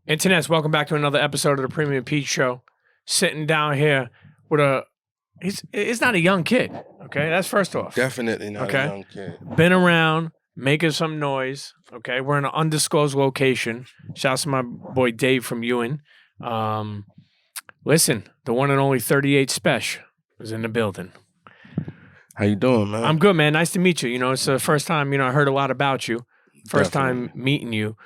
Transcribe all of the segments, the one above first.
Internets, welcome back to another episode of the Premium Pete Show. Sitting down here with he's not a young kid, okay? That's first off. Definitely not a young kid. Been around, making some noise, okay? We're in an undisclosed location. Shouts to my boy Dave from Ewan. Listen, the one and only 38 Spesh is in the building. How you doing, man? I'm good, man. Nice to meet you. You know, it's the first time, I heard a lot about you. First time meeting you.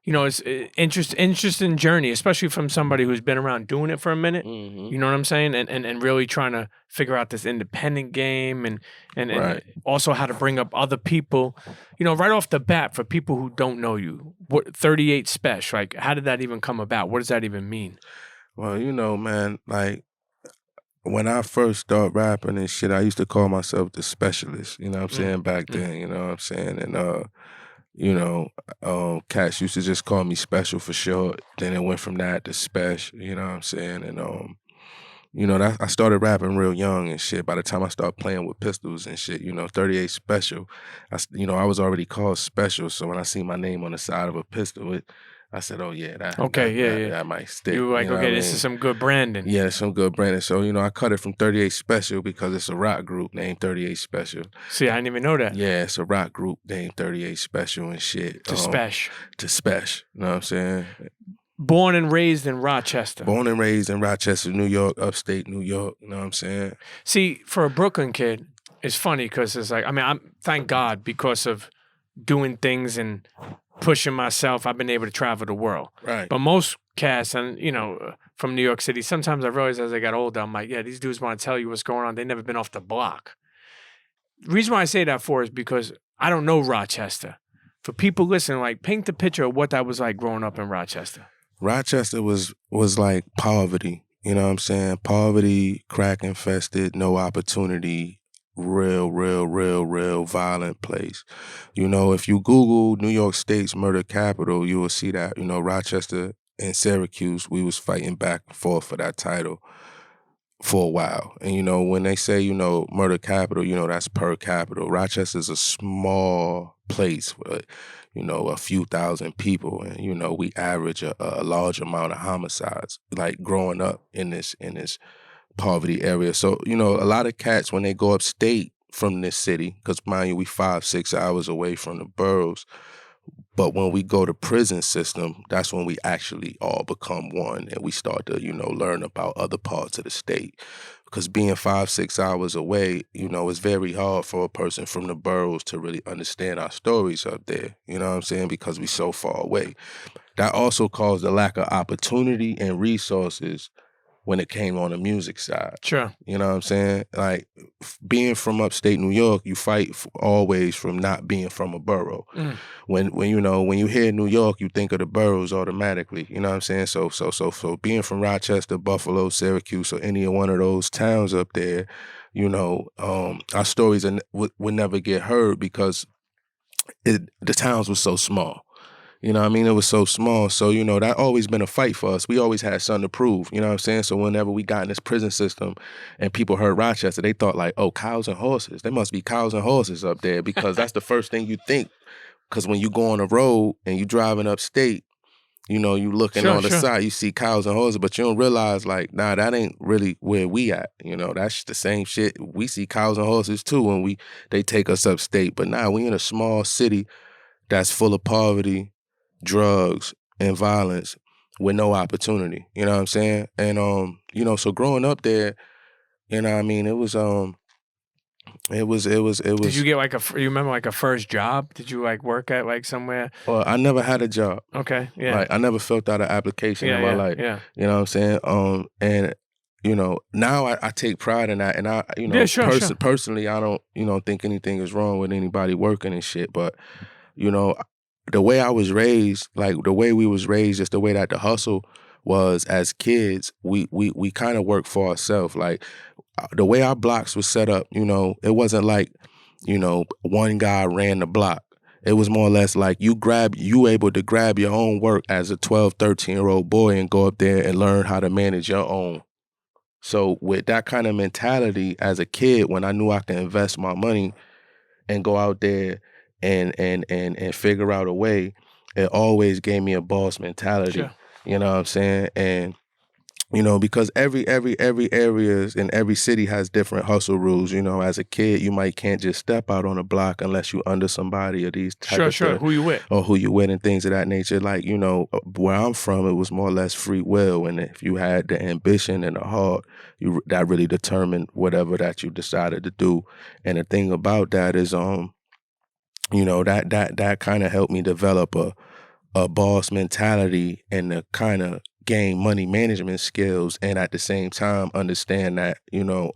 It's an interesting journey, especially from somebody who's been around doing it for a minute. Mm-hmm. You know what I'm saying? And really trying to figure out this independent game and Right. also how to bring up other people. Right off the bat, for people who don't know you, what 38 Spesh, like, how did that even come about? What does that even mean? Well, man, like, when I first started rapping and shit, I used to call myself the specialist, you know what I'm saying, back then, you know what I'm saying? And, cats used to just call me Special for short. Then it went from that to Spesh, you know what I'm saying? And, I started rapping real young and shit. By the time I started playing with pistols and shit, 38 Special, I was already called Special. So when I see my name on the side of a pistol, I said, oh, yeah, that might stick. You were like, okay, this is some good branding. Yeah, some good branding. So, I cut it from 38 Special because it's a rock group named 38 Special. See, I didn't even know that. Yeah, it's a rock group named 38 Special and shit. To Spesh. To Spesh, you know what I'm saying? Born and raised in Rochester. Born and raised in Rochester, New York, upstate New York, you know what I'm saying? See, for a Brooklyn kid, it's funny because it's like, thank God, because of doing things and pushing myself, I've been able to travel the world. Right. But most cats, and from New York City, sometimes I realized as I got older, I'm like, yeah, these dudes want to tell you what's going on. They've never been off the block. The reason why I say that for is because I don't know Rochester. For people listening, like, paint the picture of what that was like growing up in Rochester. Rochester was like poverty, you know what I'm saying? Poverty, crack infested, no opportunity, real violent place. If you Google New York State's murder capital, you will see that, Rochester and Syracuse, we was fighting back and forth for that title for a while. And, when they say, murder capital, that's per capita. Rochester's a small place with, a few thousand people. And, we average a large amount of homicides, like growing up in this poverty area. So, a lot of cats, when they go upstate from this city, because mind you, we 5-6 hours away from the boroughs, but when we go to prison system, that's when we actually all become one and we start to, learn about other parts of the state. Because being 5-6 hours away, it's very hard for a person from the boroughs to really understand our stories up there, you know what I'm saying? Because we so far away. That also caused a lack of opportunity and resources when it came on the music side. Sure. You know what I'm saying? Like, being from upstate New York, you fight always from not being from a borough. Mm. When you hear New York, you think of the boroughs automatically. You know what I'm saying? So being from Rochester, Buffalo, Syracuse, or any one of those towns up there, our stories would never get heard because the towns were so small. You know what I mean? It was so small. So, that always been a fight for us. We always had something to prove, you know what I'm saying? So whenever we got in this prison system and people heard Rochester, they thought like, oh, cows and horses. There must be cows and horses up there because that's the first thing you think. Because when you go on the road and you driving upstate, you looking on the side, you see cows and horses, but you don't realize like, nah, that ain't really where we at. That's the same shit. We see cows and horses too when they take us upstate. But nah, we in a small city that's full of poverty, drugs, and violence with no opportunity. You know what I'm saying? And so growing up there, it was Did you get you remember like a first job? Did you like work at like somewhere? Well, I never had a job. Okay, yeah. Like, I never filled out an application in my life. Yeah. You know what I'm saying? And now I take pride in that, and I, personally, I don't, think anything is wrong with anybody working and shit, but, the way I was raised, like the way we was raised, just the way that the hustle was as kids, we kind of worked for ourselves. Like, the way our blocks was set up, it wasn't like, one guy ran the block. It was more or less like you able to grab your own work as a 12, 13-year-old boy and go up there and learn how to manage your own. So with that kind of mentality as a kid, when I knew I could invest my money and go out there and figure out a way, it always gave me a boss mentality. Sure. You know what I'm saying? And you know, because every areas in every city has different hustle rules. You know, as a kid, you can't just step out on a block unless you under somebody or these type Sure, of sure. things, Who you with? or who you with and things of that nature. Like, you know, where I'm from, it was more or less free will, and if you had the ambition and the heart, that really determined whatever that you decided to do. And the thing about that is, you know, that kind of helped me develop a boss mentality and to kind of gain money management skills, and at the same time understand that, you know,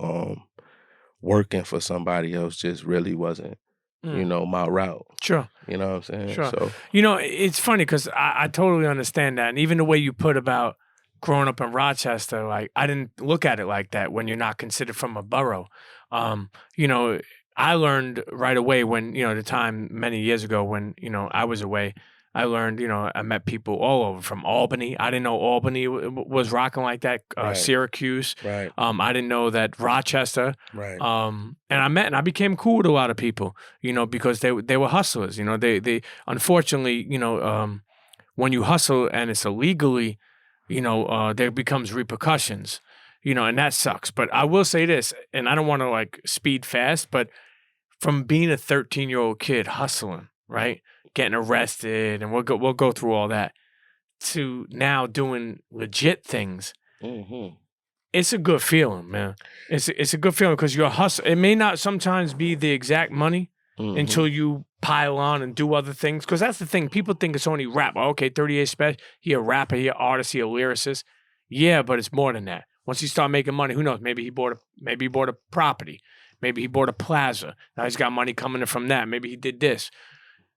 working for somebody else just really wasn't, you know, my route. Sure. You know what I'm saying? Sure. So, You know, it's funny because I totally understand that. And even the way you put about growing up in Rochester, like I didn't look at it like that when you're not considered from a borough. You know, I learned right away when, you know, the time many years ago when, you know, I was away, I learned, you know, I met people all over from Albany. I didn't know Albany was rocking like that. Right. Syracuse. right, I didn't know that Rochester. right, And I met and I became cool with a lot of people, you know, because they were hustlers. You know, they unfortunately, you know, when you hustle and it's illegally, you know, there becomes repercussions, you know, and that sucks. But I will say this, and I don't want to like speed fast, but from being a 13-year-old kid hustling, right, getting arrested, and we'll go through all that, to now doing legit things. mm-hmm. It's a good feeling, man. It's a good feeling because your hustle. It may not sometimes be the exact money Mm-hmm. until you pile on and do other things. Because that's the thing. People think it's only rap. Oh, okay, 38 Spesh. He a rapper. He an artist. He a lyricist. Yeah, but it's more than that. Once you start making money, who knows? Maybe he bought a property. Maybe he bought a plaza. Now he's got money coming in from that. Maybe he did this.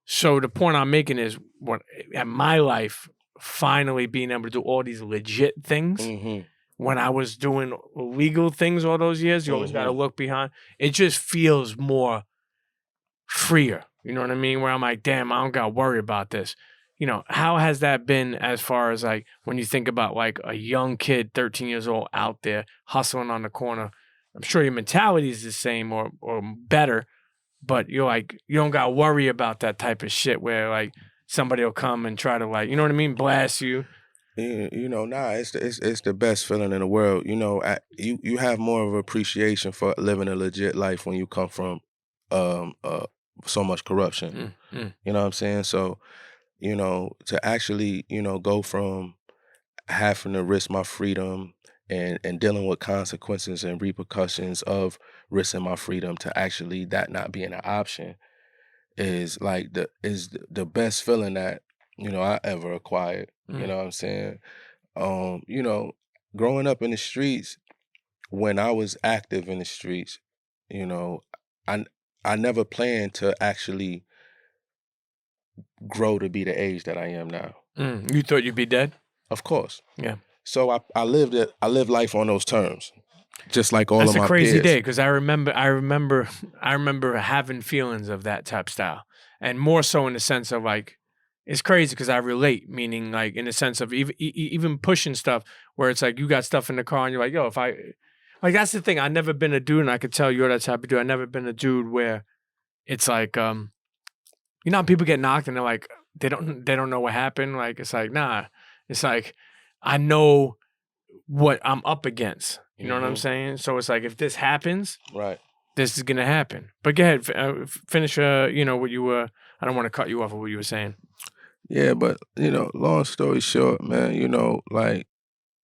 So the point I'm making is, what at my life finally being able to do all these legit things. Mm-hmm. When I was doing illegal things all those years, you always got to look behind. It just feels more freer. You know what I mean? Where I'm like, damn, I don't got to worry about this. You know, how has that been as far as like when you think about like a young kid, 13 years old out there hustling on the corner? I'm sure your mentality is the same or better, but you're like, you don't got to worry about that type of shit where like somebody will come and try to like, you know what I mean? Blast you. You know, it's the best feeling in the world. You know, you have more of appreciation for living a legit life when you come from so much corruption. You know what I'm saying? So, you know, to actually, you know, go from having to risk my freedom and dealing with consequences and repercussions of risking my freedom to actually that not being an option is like the best feeling that, you know, I ever acquired. You know what I'm saying? You know, growing up in the streets, when I was active in the streets, you know, I I never planned to actually grow to be the age that I am now. You thought you'd be dead? Of course. Yeah. So I lived life on those terms, just like all That's of my a crazy peers. day because I remember having feelings of that type style, and more so in the sense of like, it's crazy because I relate, meaning like in the sense of even pushing stuff where it's like you got stuff in the car and you're like, yo, if I like that's the thing. I've never been a dude, and I could tell you're that type of dude. I've never been a dude where it's like, you know, how people get knocked and they're like, they don't know what happened. Like it's like, nah, it's like I know what I'm up against. You know what I'm saying? So it's like if this happens, Right. this is gonna happen. But go ahead, finish. You know what you were. I don't want to cut you off of what you were saying. Yeah, but you know, long story short, man, you know, like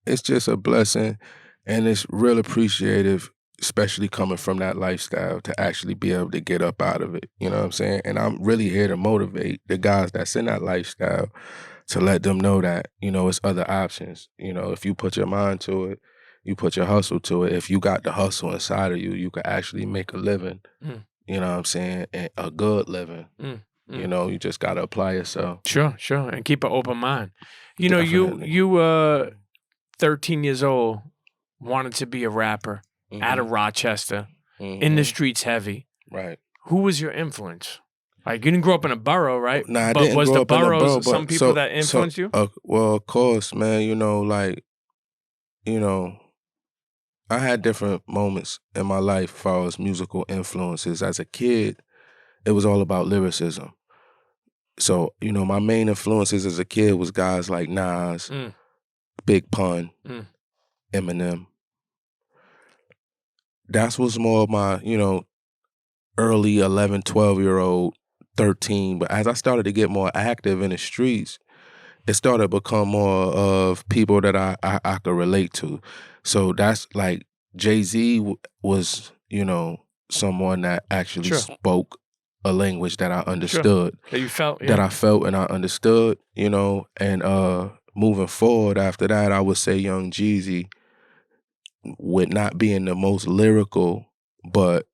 it's just a blessing and it's real appreciative, especially coming from that lifestyle to actually be able to get up out of it. You know what I'm saying? And I'm really here to motivate the guys that's in that lifestyle to let them know that, you know, it's other options. You know, if you put your mind to it, you put your hustle to it. If you got the hustle inside of you, you can actually make a living. You know what I'm saying? And a good living. You know, you just gotta apply yourself. Sure, and keep an open mind. You know, Definitely. you 13 years old, wanted to be a rapper out Mhm. of Rochester, in the Mhm. streets heavy. Right. Who was your influence? Like you didn't grow up in a borough, right? Nah, I But didn't was grow the up in a borough, boroughs some but people that influenced you? well, of course, man, you know, like, you know, I had different moments in my life as far as musical influences. As a kid, it was all about lyricism. So, you know, my main influences as a kid was guys like Nas, Big Pun, Eminem. That was more of my, you know, early 11, 12-year-old, 13. But as I started to get more active in the streets, it started to become more of people that I could relate to. So that's like Jay-Z was, you know, someone that actually spoke a language that I understood. That you felt, That I felt and I understood, you know. And moving forward after that, I would say Young Jeezy, with not being the most lyrical, but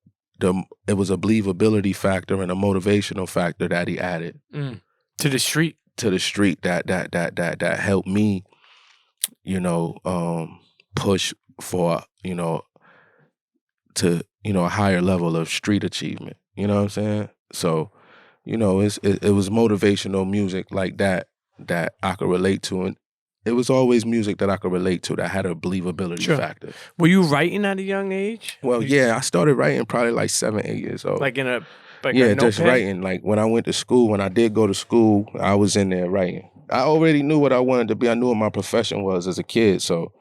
it was a believability factor and a motivational factor that he added to the street. To the street that helped me, you know, push for, you know, to, you know, a higher level of street achievement. You know what I'm saying? So, you know, it was motivational music like that I could relate to, and it was always music that I could relate to that had a believability factor. Were you writing at a young age? Well, yeah, I started writing probably like 7, 8 years old. Like in a just writing. Like when I went to school, when I did go to school, I was in there writing. I already knew what I wanted to be. I knew what my profession was as a kid. So,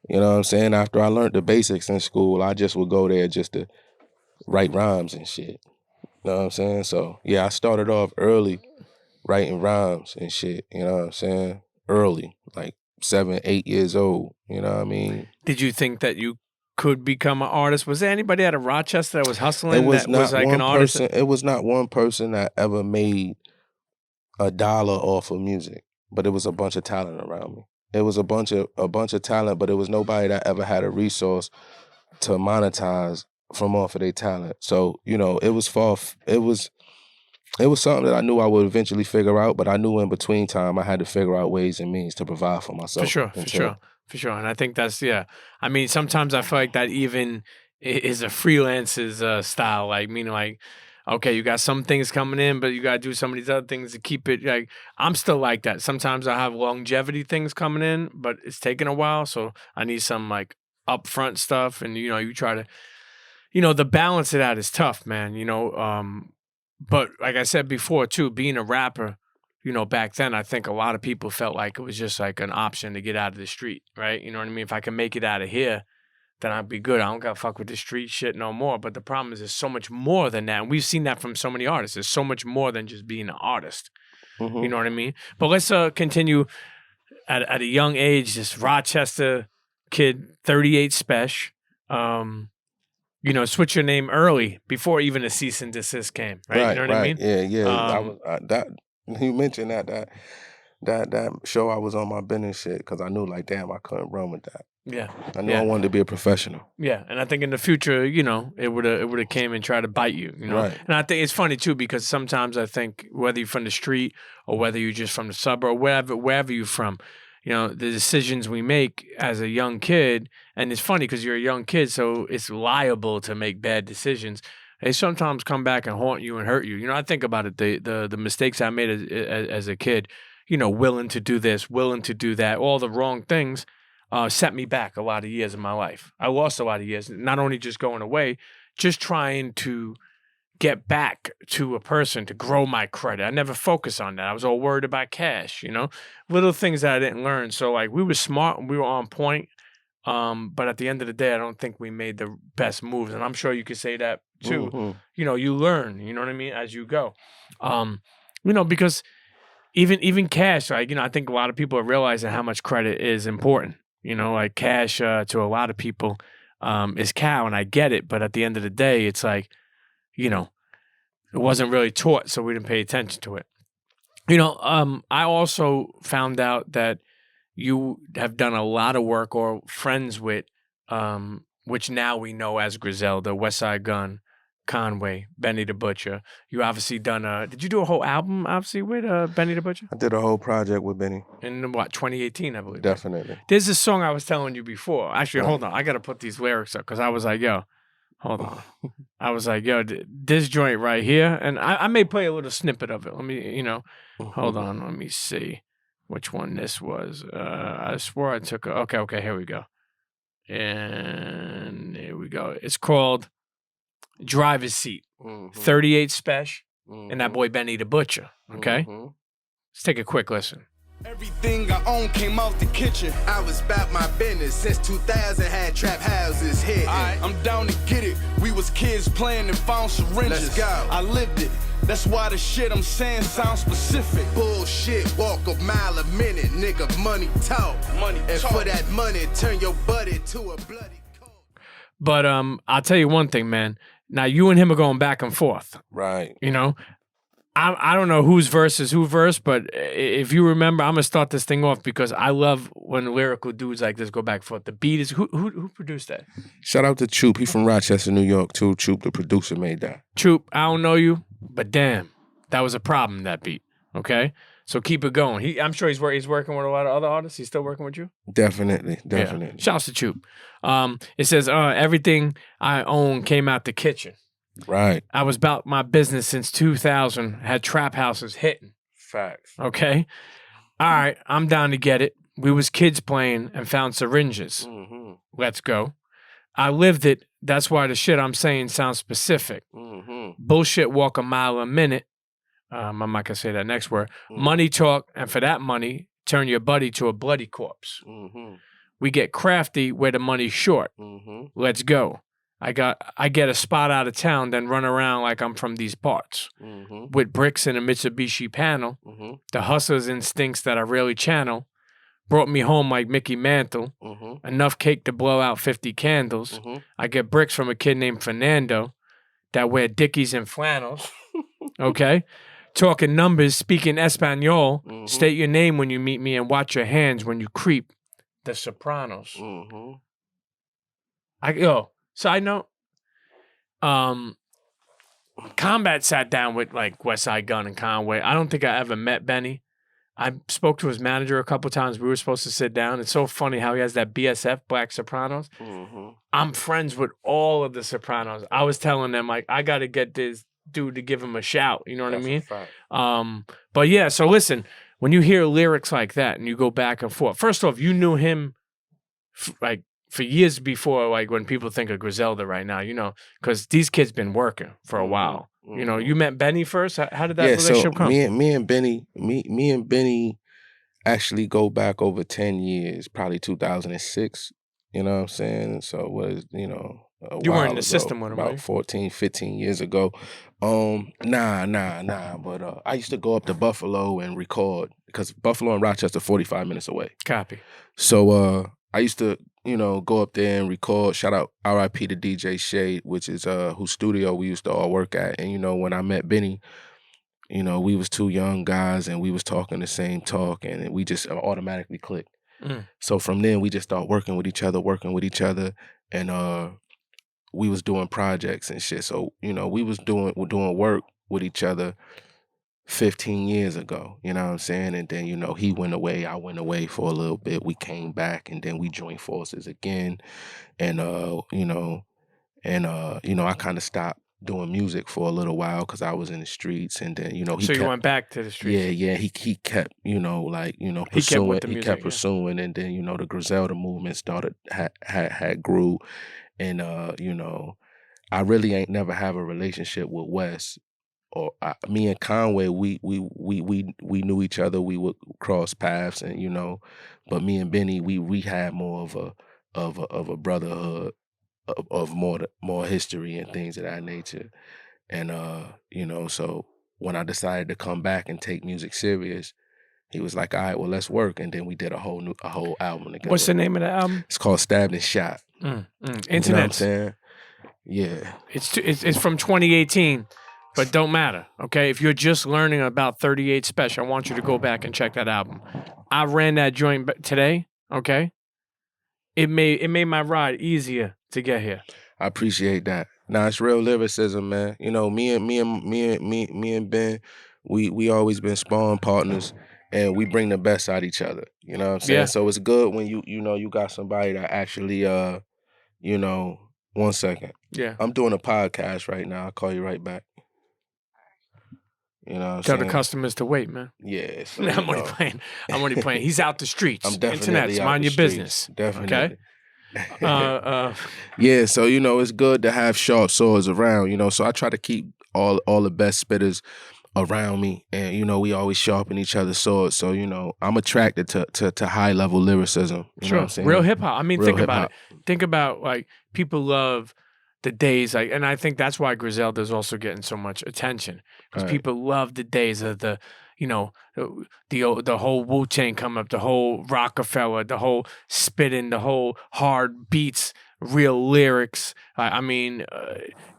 you know what I'm saying? After I learned the basics in school, I just would go there just to write rhymes and shit. You know what I'm saying? So, yeah, I started off early writing rhymes and shit. You know what I'm saying? Early, like 7, 8 years old. You know what I mean? Did you think that you could become an artist? Was there anybody out of Rochester that was hustling? It was that not was like one an artist? person. It was not one person that ever made $1 off of music, but it was a bunch of talent around me. It was a bunch of talent, but it was nobody that ever had a resource to monetize from off of their talent. So, you know, it was something that I knew I would eventually figure out, but I knew in between time I had to figure out ways and means to provide for myself. For sure. And I think that's, I mean, sometimes I feel like that even is a freelancer's style, like, meaning like, okay, you got some things coming in, but you got to do some of these other things to keep it. Like, I'm still like that. Sometimes I have longevity things coming in, but it's taking a while. So I need some like upfront stuff. And, you know, you try to, you know, the balance of that is tough, man, you know. But like I said before, too, being a rapper, you know, back then, I think a lot of people felt like it was just like an option to get out of the street, right? You know what I mean? If I can make it out of here, then I'd be good. I don't got to fuck with the street shit no more. But the problem is there's so much more than that. And we've seen that from so many artists. There's so much more than just being an artist. You know what I mean? But let's continue at a young age, this Rochester kid, 38 Spesh. You know, switch your name early before even a cease and desist came, right? You know what I mean? Yeah. You mentioned that show I was on my business shit because I knew like, damn, I couldn't run with that. Yeah, I knew I wanted to be a professional. Yeah, and I think in the future, you know, it would have came and tried to bite you, you know. Right. And I think it's funny too because sometimes I think whether you're from the street or whether you're just from the suburb, wherever you're from, you know, the decisions we make as a young kid, and it's funny because you're a young kid, so it's liable to make bad decisions. They sometimes come back and haunt you and hurt you. You know, I think about it, the mistakes I made as a kid, you know, willing to do this, willing to do that, all the wrong things, set me back a lot of years in my life. I lost a lot of years, not only just going away, just trying to get back to a person to grow my credit. I never focused on that. I was all worried about cash, you know, little things that I didn't learn. So like we were smart and we were on point. But at the end of the day, I don't think we made the best moves. And I'm sure you could say that too. You know, you learn, you know what I mean, as you go. You know, because even cash, like, you know, I think a lot of people are realizing how much credit is important. You know, like cash to a lot of people is cow, and I get it. But at the end of the day, it's like, you know, it wasn't really taught, so we didn't pay attention to it. You know, I also found out that you have done a lot of work or friends with, which now we know as Griselda, Westside Gun, Conway, Benny the Butcher. You obviously done did you do a whole album obviously with Benny the Butcher? I did a whole project with Benny. In what, 2018, I believe. Definitely. Right? There's this song I was telling you before. Actually, hold on. I got to put these lyrics up because I was like, yo, hold on. I was like, yo, this joint right here. And I may play a little snippet of it. Let me, you know, hold on. Let me see which one this was. I swore I took okay, here we go. And here we go. It's called Driver's Seat. 38 Spesh. and that boy Benny the Butcher. Okay, let's take a quick listen. Everything I own came out the kitchen. I was about my business since 2000. Had trap houses hit. I'm down to get it. We was kids playing and found syringes. Let's go. I lived it. That's why the shit I'm saying sounds specific. Bullshit, walk a mile a minute, nigga. Money talk. Money and talk. For that money, turn your buddy to a bloody coat. But I'll tell you one thing, man. Now you and him are going back and forth. Right. You know, I don't know whose verse is who verse, but if you remember, I'm gonna start this thing off because I love when lyrical dudes like this go back and forth. The beat is who produced that? Shout out to Choop. He from Rochester, New York too. Choop, the producer, made that. Choop, I don't know you, but damn, that was a problem, that beat. Okay, so keep it going. I'm sure he's working with a lot of other artists. He's still working with you? Definitely. Yeah. Shouts to Choop. It says everything I own came out the kitchen. Right. I was about my business since 2000. Had trap houses hitting. Facts. Okay. All right. I'm down to get it. We was kids playing and found syringes. Let's go. I lived it. That's why the shit I'm saying sounds specific. Bullshit walk a mile a minute. I'm not gonna say that next word. Money talk, and for that money, turn your buddy to a bloody corpse. We get crafty where the money's short. Let's go. I get a spot out of town, then run around like I'm from these parts. With bricks and a Mitsubishi panel, the hustler's instincts that I rarely channel brought me home like Mickey Mantle. Enough cake to blow out 50 candles. I get bricks from a kid named Fernando that wear Dickies and flannels. Okay? Talking numbers, speaking Espanol. State your name when you meet me and watch your hands when you creep. The Sopranos. Side note, Combat sat down with like West Side Gun and Conway. I don't think I ever met Benny. I spoke to his manager a couple times. We were supposed to sit down. It's so funny how he has that BSF, Black Sopranos. I'm friends with all of the Sopranos. I was telling them, like, I got to get this dude to give him a shout. You know what I mean? But yeah, so listen, when you hear lyrics like that and you go back and forth, first off, you knew him like for years before, like when people think of Griselda right now, you know, because these kids been working for a while. You know, you met Benny first. How did that relationship come? Me and Benny actually go back over 10 years, probably 2006. You know what I'm saying? So it was, you know, you weren't in the system with him, about right? 14, 15 years ago. Nah. But I used to go up to Buffalo and record because Buffalo and Rochester 45 minutes away. Copy. So I used to, you know, go up there and record. Shout out R.I.P. to DJ Shade, which is whose studio we used to all work at. And, you know, when I met Benny, you know, we was two young guys and we was talking the same talk and we just automatically clicked. So from then we just started working with each other, and we was doing projects and shit. So, you know, we was doing work with each other 15 years ago, you know what I'm saying? And then, you know, he went away, I went away for a little bit. We came back and then we joined forces again. And, I kind of stopped doing music for a little while because I was in the streets. And then, you know, you went back to the streets? Yeah. He kept, you know, like, you know, pursuing. He kept pursuing. And then, you know, the Griselda movement had grew. And, you know, I really ain't never have a relationship with Wes. Or me and Conway, we knew each other. We would cross paths, and you know, but me and Benny, we had more of a brotherhood, of more history and things of that nature, and you know, so when I decided to come back and take music serious, he was like, "All right, well, let's work," and then we did a whole album together. What's the name of the album? It's called Stabbed and Shot. Internet. You know what I'm saying? Yeah. It's from 2018. But don't matter, okay? If you're just learning about 38 Spesh, I want you to go back and check that album. I ran that joint today, okay? It made my ride easier to get here. I appreciate that. Nah, it's real lyricism, man. You know, me and Ben, we always been sparring partners, and we bring the best out of each other. You know what I'm saying? Yeah. So it's good when you know you got somebody that actually you know. 1 second. Yeah. I'm doing a podcast right now. I'll call you right back. You know what I'm Tell saying? the customers to wait, man. Yeah. So, I'm only playing. He's out the streets. I'm definitely Internet's out mind the your streets. business. Definitely. Okay? Yeah, so, you know, it's good to have sharp swords around, you know, so I try to keep all the best spitters around me, and you know we always sharpen each other's swords. So you know I'm attracted to high level lyricism. You know what I'm saying? Real hip hop. I mean, Real think about hip-hop. it. Think about like people love the days, like, and I think that's why Griselda is also getting so much attention because Right. people love the days of the, you know, the whole Wu-Tang come up, the whole Rockefeller, the whole spitting, the whole hard beats, real lyrics. I mean,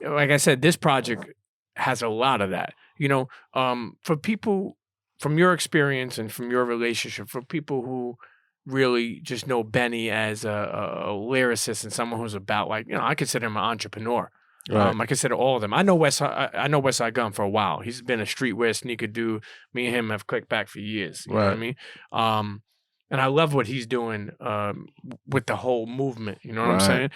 like I said, this project has a lot of that. You know, for people from your experience and from your relationship, for people who really just know Benny as a lyricist and someone who's about, like, you know, I consider him an entrepreneur. Right. I consider all of them. I know West Side Gun for a while. He's been a streetwear sneaker dude. Me and him have clicked back for years. You know what I mean? And I love what he's doing with the whole movement. You know what I'm saying?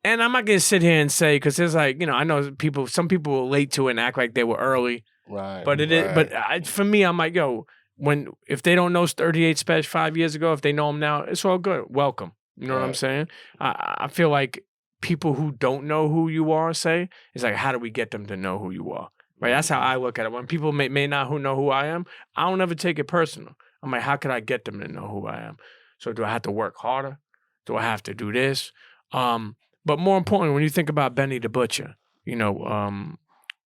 And I'm not gonna sit here and say, because there's like, you know, I know some people were late to it and act like they were early. Right. But it is. But for me, I'm like, yo, if they don't know 38 Spesh 5 years ago, if they know him now, it's all good. Welcome. You know what I'm saying? I feel like people who don't know who you are say, it's like, how do we get them to know who you are? Right? That's how I look at it. When people may not know who I am, I don't ever take it personal. I'm like, how could I get them to know who I am? So do I have to work harder? Do I have to do this? But more importantly, when you think about Benny the Butcher, you know,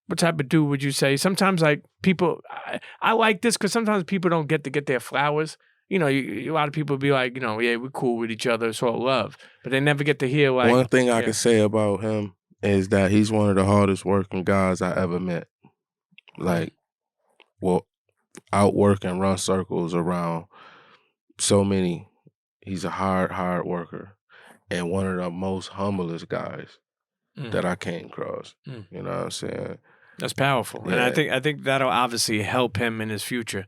what type of dude would you say? Sometimes, like, people, I like this because sometimes people don't get to get their flowers. You know, a lot of people be like, you know, yeah, we're cool with each other, it's all love. But they never get to hear, like... One thing I can say about him is that he's one of the hardest working guys I ever met. Like, well, outwork and run circles around so many. He's a hard worker. And one of the most humblest guys that I came across. You know what I'm saying? That's powerful. Yeah. And I think that'll obviously help him in his future,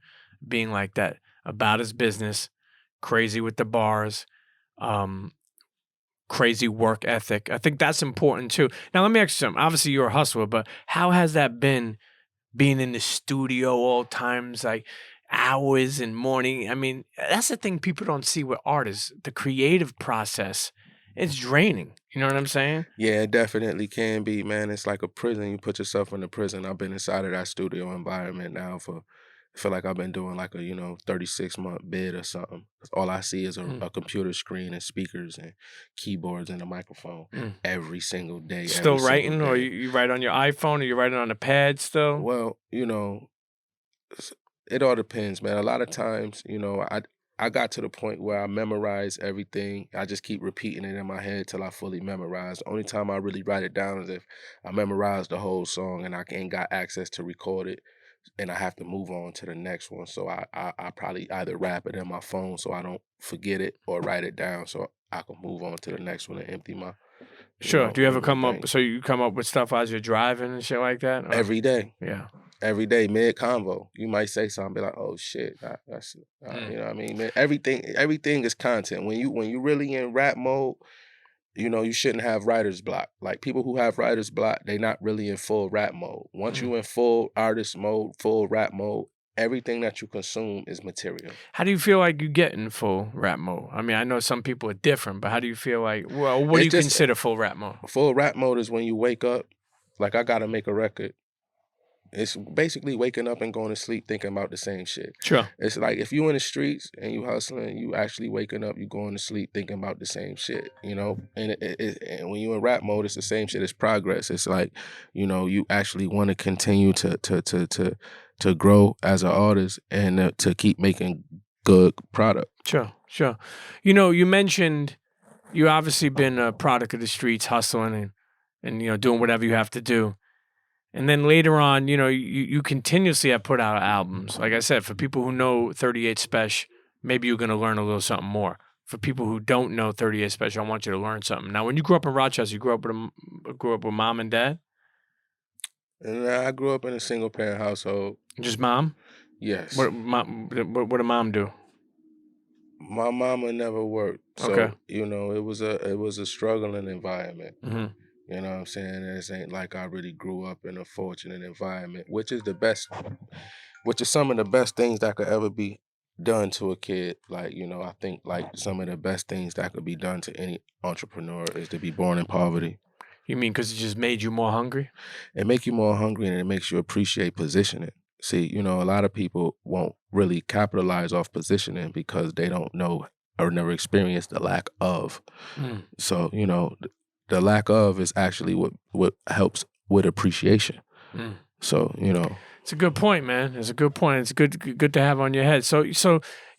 being like that, about his business, crazy with the bars, crazy work ethic. I think that's important too. Now, let me ask you something. Obviously, you're a hustler, but how has that been, being in the studio all times, like hours and morning? I mean, that's the thing people don't see with artists. The creative process, it's draining. You know what I'm saying? Yeah, it definitely can be, man. It's like a prison. You put yourself in a prison. I've been inside of that studio environment now I feel like I've been doing like a, 36-month bid or something. All I see is a computer screen and speakers and keyboards and a microphone every single day. Still writing, or you write on your iPhone, or you write it on a pad still? Well, it all depends, man. A lot of times, I got to the point where I memorize everything. I just keep repeating it in my head till I fully memorize. The only time I really write it down is if I memorize the whole song and I ain't got access to record it and I have to move on to the next one. So I probably either rap it in my phone so I don't forget it, or write it down so I can move on to the next one and empty my... Sure. Do you ever come up with stuff as you're driving and shit like that? Or? Every day. Yeah. Every day, mid-convo, you might say something, be like, "Oh shit, that's you know what I mean, man." Everything is content. When you really in rap mode, you shouldn't have writer's block. Like, people who have writer's block, they not really in full rap mode. Once you in full artist mode, full rap mode, everything that you consume is material. How do you feel like you get in full rap mode? I mean, I know some people are different, but how do you feel like? Well, what do you consider full rap mode? Full rap mode is when you wake up, like, I gotta make a record. It's basically waking up and going to sleep thinking about the same shit. Sure. It's like if you in the streets and you hustling, you actually waking up, you going to sleep thinking about the same shit, And and when you in rap mode, it's the same shit. It's progress. It's like, you actually want to continue to grow as an artist and to keep making good product. Sure. You mentioned you obviously been a product of the streets, hustling and doing whatever you have to do. And then later on, you continuously have put out albums. Like I said, for people who know 38 Spesh, maybe you're going to learn a little something more. For people who don't know 38 Spesh, I want you to learn something. Now, when you grew up in Rochester, you grew up with mom and dad? And I grew up in a single-parent household. Just mom? Yes. What did mom do? My mama never worked. So, Okay. It was a struggling environment. Mm-hmm. You know what I'm saying? It ain't like I really grew up in a fortunate environment, which is some of the best things that could ever be done to a kid. Like, I think like some of the best things that could be done to any entrepreneur is to be born in poverty. You mean because it just made you more hungry? It makes you more hungry and it makes you appreciate positioning. See, you know, a lot of people won't really capitalize off positioning because they don't know or never experienced the lack of. Mm. So, you know, the lack of is actually what helps with appreciation. Mm. So, you know. It's a good point, man. It's a good point. It's good to have on your head. So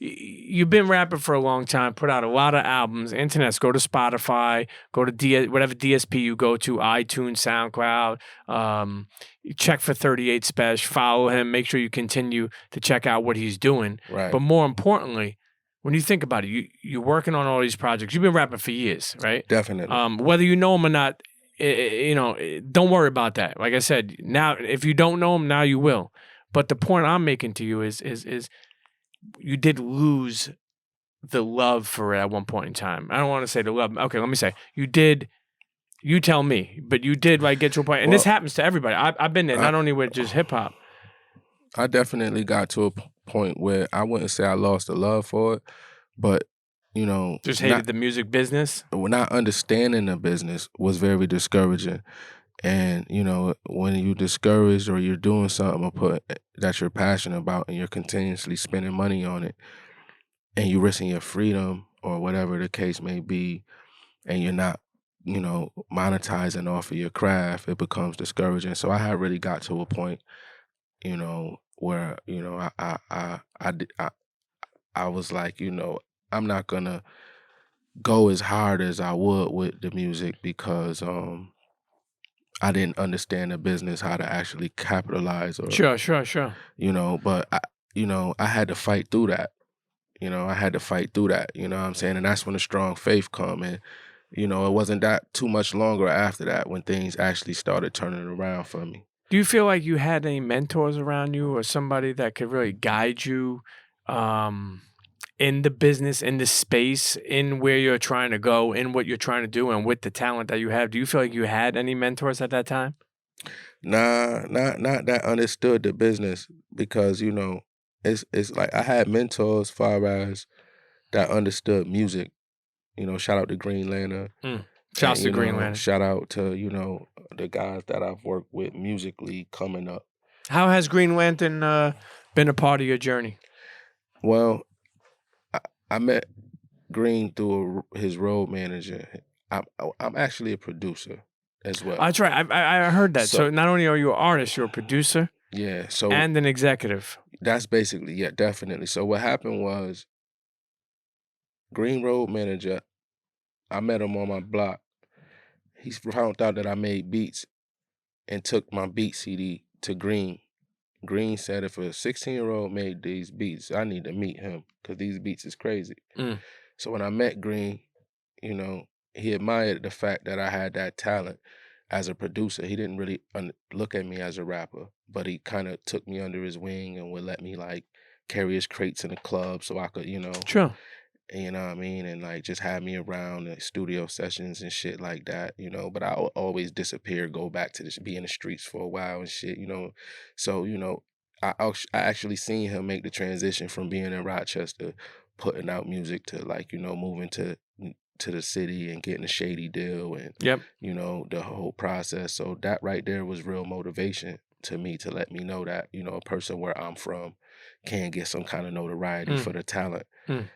you've been rapping for a long time, put out a lot of albums. Internets, go to Spotify, go to whatever DSP you go to, iTunes, SoundCloud. Check for 38 Spesh. Follow him. Make sure you continue to check out what he's doing. Right. But more importantly, when you think about it, you're working on all these projects. You've been rapping for years, right? Definitely. Whether you know him or not, you know, don't worry about that. Like I said, now if you don't know him, now you will. But the point I'm making to you is you did lose the love for it at one point in time. I don't want to say the love. Okay, let me say you did. You tell me, but you did like get to a point, and this happens to everybody. I've been there, not only with just hip hop. I definitely got to a point where I wouldn't say I lost the love for it, but you know, just hated the music business. Not understanding the business was very discouraging. And you know, when you're discouraged or you're doing something that you're passionate about and you're continuously spending money on it, and you're risking your freedom or whatever the case may be, and you're not, you know, monetizing off of your craft, it becomes discouraging. So I had really got to a point, you know, where you know I was like, you know, I'm not gonna go as hard as I would with the music because I didn't understand the business, how to actually capitalize or Sure. You know, but I had to fight through that. You know, I had to fight through that, you know what I'm saying? And that's when the strong faith come in. You know, it wasn't that too much longer after that when things actually started turning around for me. Do you feel like you had any mentors around you or somebody that could really guide you in the business, in the space, in where you're trying to go, in what you're trying to do, and with the talent that you have? Do you feel like you had any mentors at that time? Nah, not that understood the business because, you know, it's like I had mentors far as that understood music. You know, shout out to Green Lantern. Shouts to Green Lantern. Shout out to, you know, the guys that I've worked with musically coming up. How has Green Lantern been a part of your journey? Well, I met Green through his road manager. I'm actually a producer as well. That's right. I heard that. So not only are you an artist, you're a producer. Yeah. So and an executive. That's basically, yeah, definitely. So what happened was Green road manager, I met him on my block. He found out that I made beats and took my beat CD to Green. Green said if a 16-year-old made these beats, I need to meet him because these beats is crazy. So when I met Green, you know, he admired the fact that I had that talent as a producer. He didn't really look at me as a rapper, but he kind of took me under his wing and would let me like carry his crates in the club so I could, you know. Sure. You know what I mean? And like just have me around the studio sessions and shit like that, you know. But I always disappear, go back to be in the streets for a while and shit, you know. So, you know, I actually seen him make the transition from being in Rochester, putting out music to like, you know, moving to the city and getting a shady deal and, you know, the whole process. So that right there was real motivation to me to let me know that, you know, a person where I'm from can get some kind of notoriety for the talent.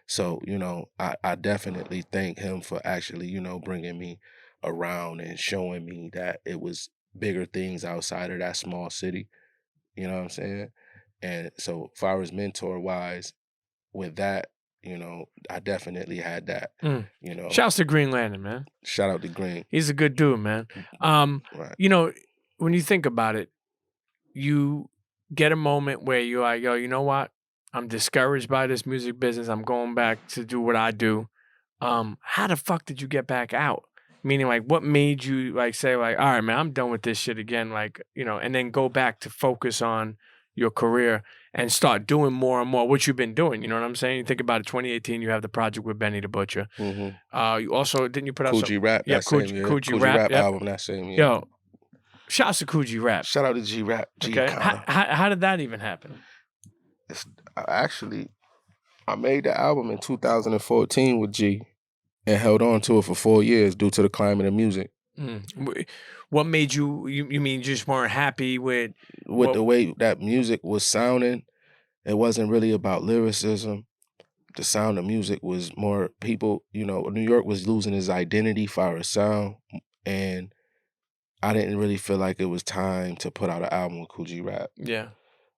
So, you know, I definitely thank him for actually, you know, bringing me around and showing me that it was bigger things outside of that small city. You know what I'm saying? And so far as mentor-wise, with that, you know, I definitely had that, you know. Shouts to Green Lantern, man. Shout out to Green. He's a good dude, man. Right. You know, when you think about it, you get a moment where you're like, yo, you know what? I'm discouraged by this music business. I'm going back to do what I do. How the fuck did you get back out? Meaning, like, what made you, like, say, like, all right, man, I'm done with this shit again, like, you know, and then go back to focus on your career and start doing more and more, what you've been doing, you know what I'm saying? You think about it, 2018, you have the project with Benny the Butcher. You also, didn't you put out Kool G Rap, yeah, Kool G Rap album that same year. Yo, shouts to Kool G Rap. Shout out to G Rap. Okay, how did that even happen? I made the album in 2014 with G and held on to it for 4 years due to the climate of music. What made you mean you just weren't happy with the way that music was sounding? It wasn't really about lyricism. The sound of music was more people, New York was losing its identity for its sound, and I didn't really feel like it was time to put out an album with Kool G Rap. Yeah.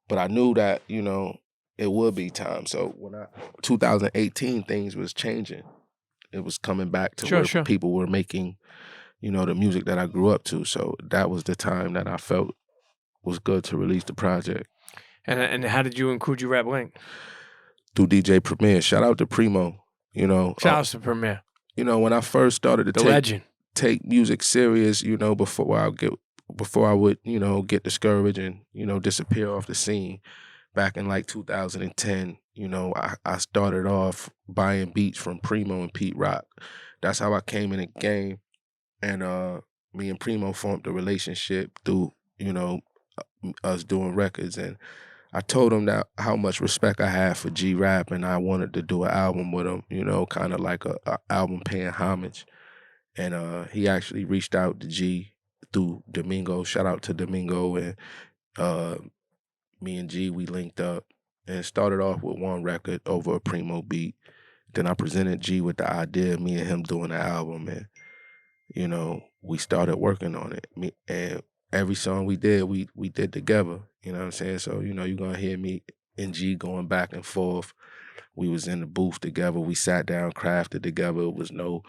But I knew that, it would be time. So when 2018, things was changing. It was coming back to where people were making, the music that I grew up to. So that was the time that I felt was good to release the project. And how did you and Kool G Rap link? Through DJ Premier. Shout out to Primo. Shout out to Premier. When I first started to take music serious, before I would, get discouraged and, disappear off the scene back in like 2010, I started off buying beats from Primo and Pete Rock. That's how I came in the game. And me and Primo formed a relationship through, us doing records. And I told him that how much respect I had for G Rap, and I wanted to do an album with him, kind of like a album paying homage. And he actually reached out to G through Domingo. Shout out to Domingo. And me and G, we linked up and started off with one record over a Primo beat. Then I presented G with the idea of me and him doing an album, and we started working on it. And every song we did, we did together. You know what I'm saying? So, you're going to hear me and G going back and forth. We was in the booth together. We sat down, crafted together. It was no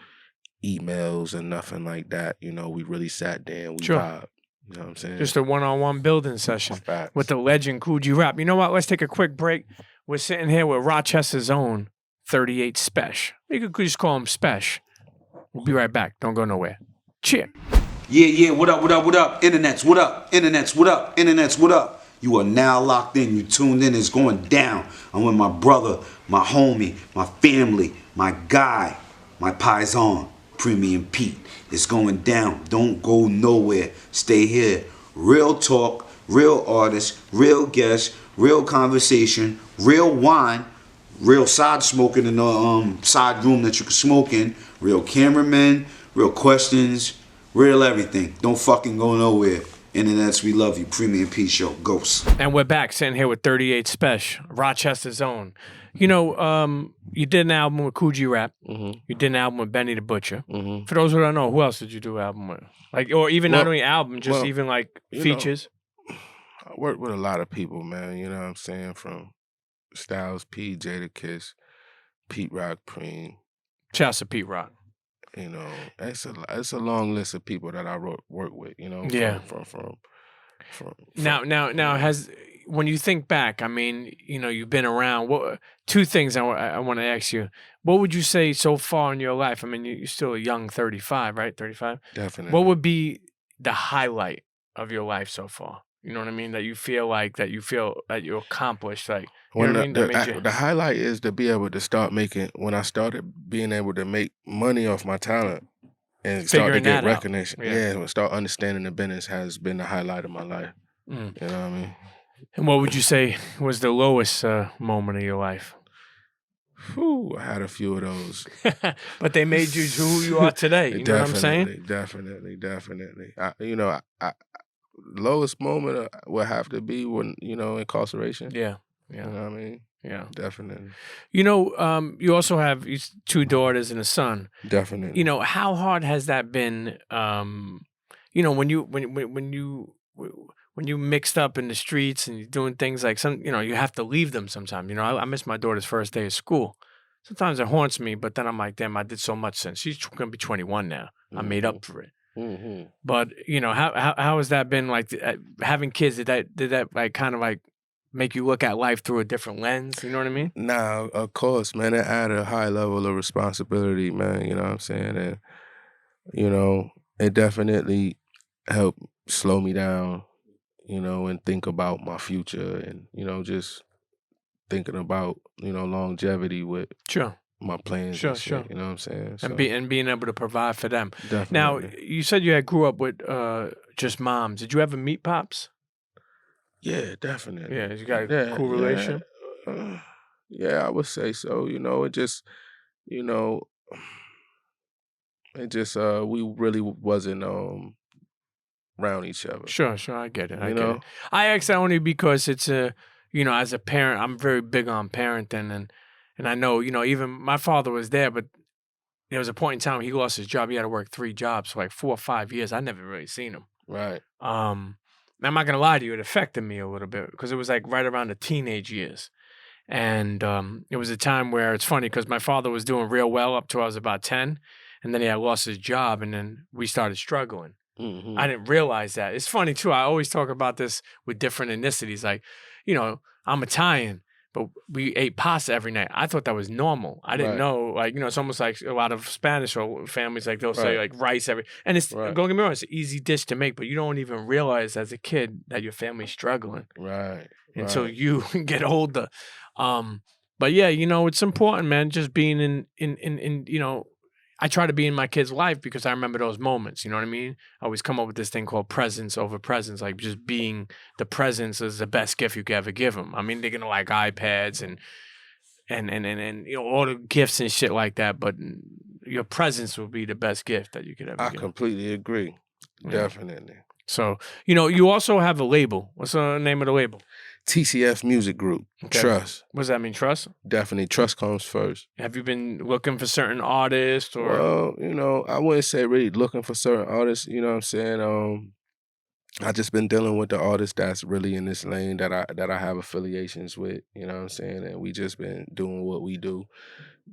emails and nothing like that. We really sat down, we vibed. You know what I'm saying? Just a one-on-one building session Facts. with the legend Kool G Rap. You know what? Let's take a quick break. We're sitting here with Rochester's own 38 Spesh. You could just call him Spesh. We'll be right back. Don't go nowhere. CHEA. Yeah, what up? Internets, what up? Internets, what up? You are now locked in. You tuned in. It's going down. I'm with my brother, my homie, my family, my guy, my paisan, Premium Pete. It's going down. Don't go nowhere. Stay here. Real talk, real artists, real guests, real conversation, real wine, real side smoking in the side room that you can smoke in, real cameramen, real questions, real everything. Don't fucking go nowhere. Internets, we love you. Premium Pete Show. Ghosts. And we're back sitting here with 38 Spesh, Rochester's own. You did an album with Kool G Rap. Mm-hmm. You did an album with Benny the Butcher. Mm-hmm. For those who don't know, who else did you do an album with? Or even not only album, just even like features. I worked with a lot of people, man. You know what I'm saying? From Styles P, Jadakiss, Pete Rock, Preem. Shouts to Pete Rock. It's a long list of people that I work with. From Now has. When you think back, I mean, you've been around. Two things I want to ask you. What would you say so far in your life? I mean, you're still a young 35, right? 35? Definitely. What would be the highlight of your life so far? You know what I mean? That you feel that you accomplished. Like, the highlight is to be able to start when I started being able to make money off my talent and start to get recognition. Yeah, start understanding the business has been the highlight of my life. You know what I mean? And what would you say was the lowest moment of your life? Whew, I had a few of those. But they made you who you are today. You know what I'm saying? Definitely. Lowest moment would have to be when, incarceration. Yeah. You know what I mean? Yeah. Definitely. You also have 2 daughters and a son. Definitely. How hard has that been, when you mixed up in the streets and you're doing things like you have to leave them sometimes. I miss my daughter's first day of school. Sometimes it haunts me, but then I'm like, damn, I did so much since. She's going to be 21 now. I made up for it. Mm-hmm. But, how has that been like having kids? Did that like kind of like make you look at life through a different lens? You know what I mean? Nah, of course, man. It added a high level of responsibility, man. You know what I'm saying? And, it definitely helped slow me down. And think about my future and, just thinking about, longevity with my plans. Sure. You know what I'm saying? And being able to provide for them. Definitely. Now, you said you grew up with just moms. Did you ever meet pops? Yeah, definitely. Yeah, you got a cool relation? Yeah, I would say so. It just, It just we really wasn't around each other. Sure, I get it. I You get know? it. I ask that only because it's a, as a parent, I'm very big on parenting, and I know, even my father was there, but there was a point in time he lost his job. He had to work 3 jobs for like 4 or 5 years. I never really seen him. Right. I'm not gonna lie to you, it affected me a little bit because it was like right around the teenage years. And it was a time where it's funny because my father was doing real well up to I was about 10, and then he had lost his job, and then we started struggling. Mm-hmm. I didn't realize that. It's funny too. I always talk about this with different ethnicities. Like, I'm Italian, but we ate pasta every night. I thought that was normal. I didn't Right. know, like, it's almost like a lot of Spanish or families, like they'll say Right. like rice and it's, Right. don't get me wrong, it's an easy dish to make, but you don't even realize as a kid that your family's struggling Right. until Right. you get older. But yeah, it's important, man. Just being in I try to be in my kid's life because I remember those moments. You know what I mean? I always come up with this thing called presence over presence. Like just being the presence is the best gift you could ever give them. I mean, they're gonna like iPads and all the gifts and shit like that. But your presence will be the best gift that you could ever I give. completely agree. Yeah. Definitely. So you also have a label. What's the name of the label? T.C.F Music Group. Okay. Trust. What does that mean? Trust? Definitely. Trust comes first. Have you been looking for certain artists or? Well, I wouldn't say really looking for certain artists, you know what I'm saying? I just been dealing with the artists that's really in this lane that I have affiliations with, you know what I'm saying? And we just been doing what we do,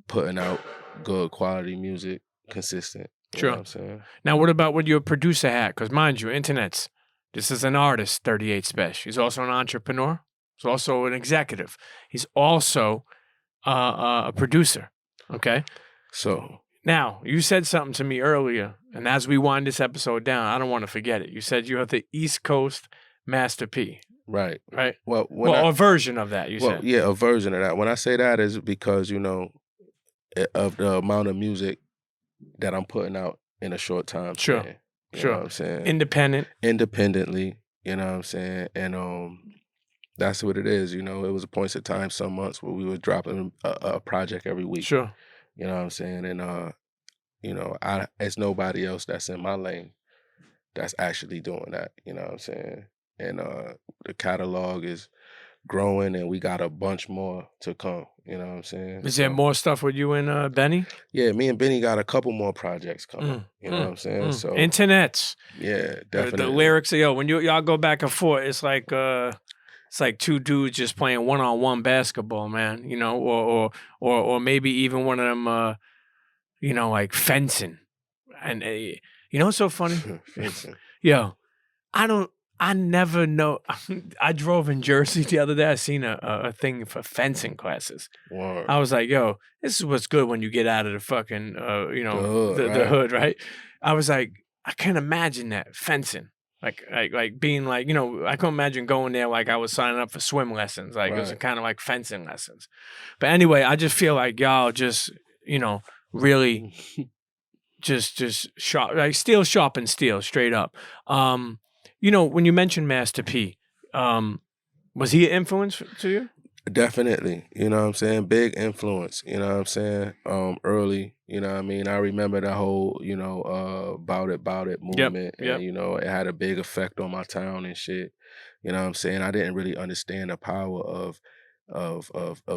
putting out good quality music, consistent. You know what I'm saying? Now, what about with your producer hat? Because mind you, internets, this is an artist, 38 Spesh. He's also an entrepreneur. He's also an executive. He's also a producer. Okay? So now, you said something to me earlier, and as we wind this episode down, I don't want to forget it. You said you have the East Coast Master P. Right. Right? Well, a version of that, you said. Yeah, a version of that. When I say that is because, of the amount of music that I'm putting out in a short time span. You know what I'm saying? Independently, you know what I'm saying? And that's what it is, It was a point of time, some months where we were dropping a project every week. Sure. You know what I'm saying? And it's nobody else that's in my lane that's actually doing that, you know what I'm saying? And the catalog is growing and we got a bunch more to come, you know what I'm saying? Is there more stuff with you and Benny? Yeah, me and Benny got a couple more projects coming, you know what I'm saying? So internets. Yeah, definitely. The lyrics, when y'all go back and forth, it's like two dudes just playing one-on-one basketball, man, or maybe even one of them like fencing. And what's so funny? Fencing. Yo, I never know. I drove in Jersey the other day. I seen a thing for fencing classes. Word. I was like, yo, this is what's good when you get out of the fucking, the hood, right? I was like, I can't imagine that, fencing. Like being like, I couldn't imagine going there like I was signing up for swim lessons. Like it was kind of like fencing lessons. But anyway, I just feel like y'all just, really just sharp, like steel sharp and steel, straight up. When you mentioned Master P, was he an influence to you? Definitely, you know what I'm saying? Big influence, you know what I'm saying? Early, you know what I mean? I remember the whole, Bout It movement. Yep. And, it had a big effect on my town and shit. You know what I'm saying? I didn't really understand the power of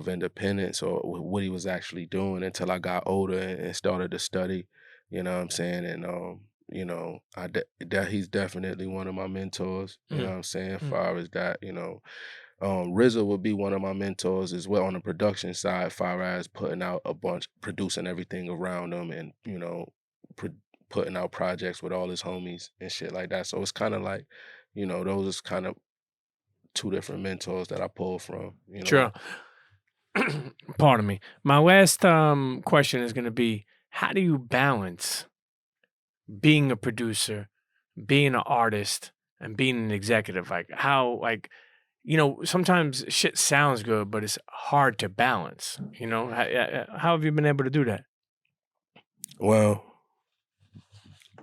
independence or what he was actually doing until I got older and started to study, you know what I'm saying? And he's definitely one of my mentors, you know what I'm saying? As far as that, RZA would be one of my mentors as well on the production side, as far as putting out producing everything around him and, putting out projects with all his homies and shit like that. So it's kind of like, those is kind of two different mentors that I pull from. Sure. Pardon me. My last question is going to be, how do you balance being a producer, being an artist, and being an executive? Like how, sometimes shit sounds good, but it's hard to balance. How have you been able to do that? Well,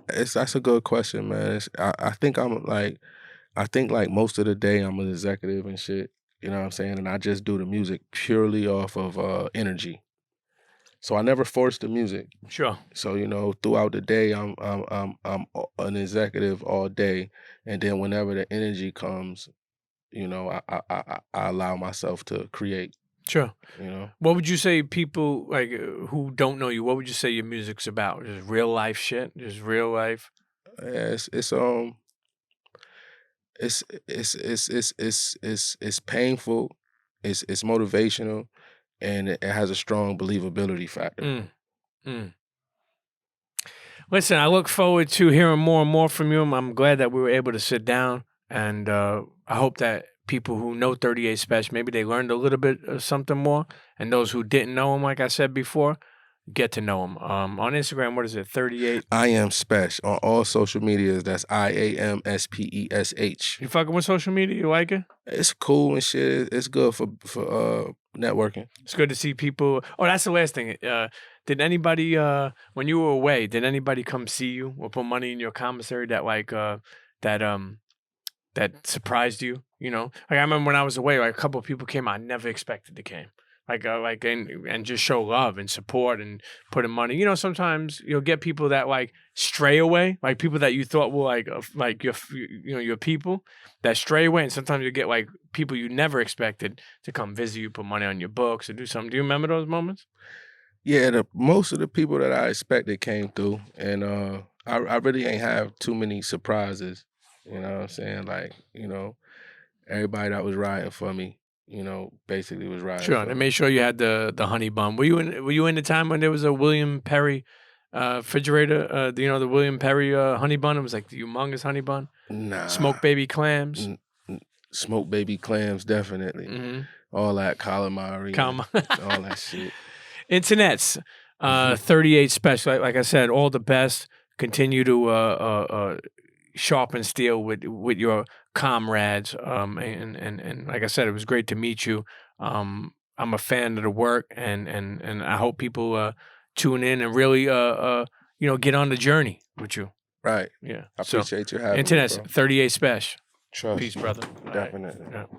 that's a good question, man. I think like most of the day I'm an executive and shit. You know what I'm saying? And I just do the music purely off of energy. So I never forced the music. Sure. So, you know, throughout the day, I'm an executive all day, and then whenever the energy comes, you know, I allow myself to create. Sure. You know, what would you say people like who don't know you? What would you say your music's about? Just real life shit. Just real life. it's painful, it's motivational, and it has a strong believability factor. Listen, I look forward to hearing more and more from you. I'm glad that we were able to sit down, and I hope that people who know 38 Spesh, maybe they learned a little bit of something more, and those who didn't know him, like I said before, get to know him. On Instagram, what is it, 38? I am Spesh on all social medias. That's IAMSPESH. You fucking with social media? You like it? It's cool and shit. It's good for networking. It's good to see people. Oh, that's the last thing. Did anybody, when you were away, did anybody come see you or put money in your commissary that like that surprised you? You know, like I remember when I was away, like a couple of people came I never expected to came. And just show love and support and put in money. You know, sometimes you'll get people that like stray away, like people that you thought were like your people that stray away, and sometimes you get like people you never expected to come visit you, put money on your books, or do something. Do you remember those moments? Yeah, most of the people that I expected came through, and I really ain't have too many surprises. You know what I'm saying? Like, you know, everybody that was riding for me, you know, basically was riding. Sure, and made sure you had the honey bun. Were you in the time when there was a William Perry refrigerator? You know, the William Perry honey bun? It was like the humongous honey bun. Nah. Smoked baby clams. Smoked baby clams, definitely. Mm-hmm. All that calamari. All that shit. Internets, 38 Spesh. Like I said, all the best. Continue to sharpen steel with your comrades. And like I said, it was great to meet you. I'm a fan of the work, and I hope people tune in and really get on the journey with you. Right. Yeah. I appreciate you having me. Internets, 38 Spesh. Trust. Peace, brother. Definitely. Right. Yeah.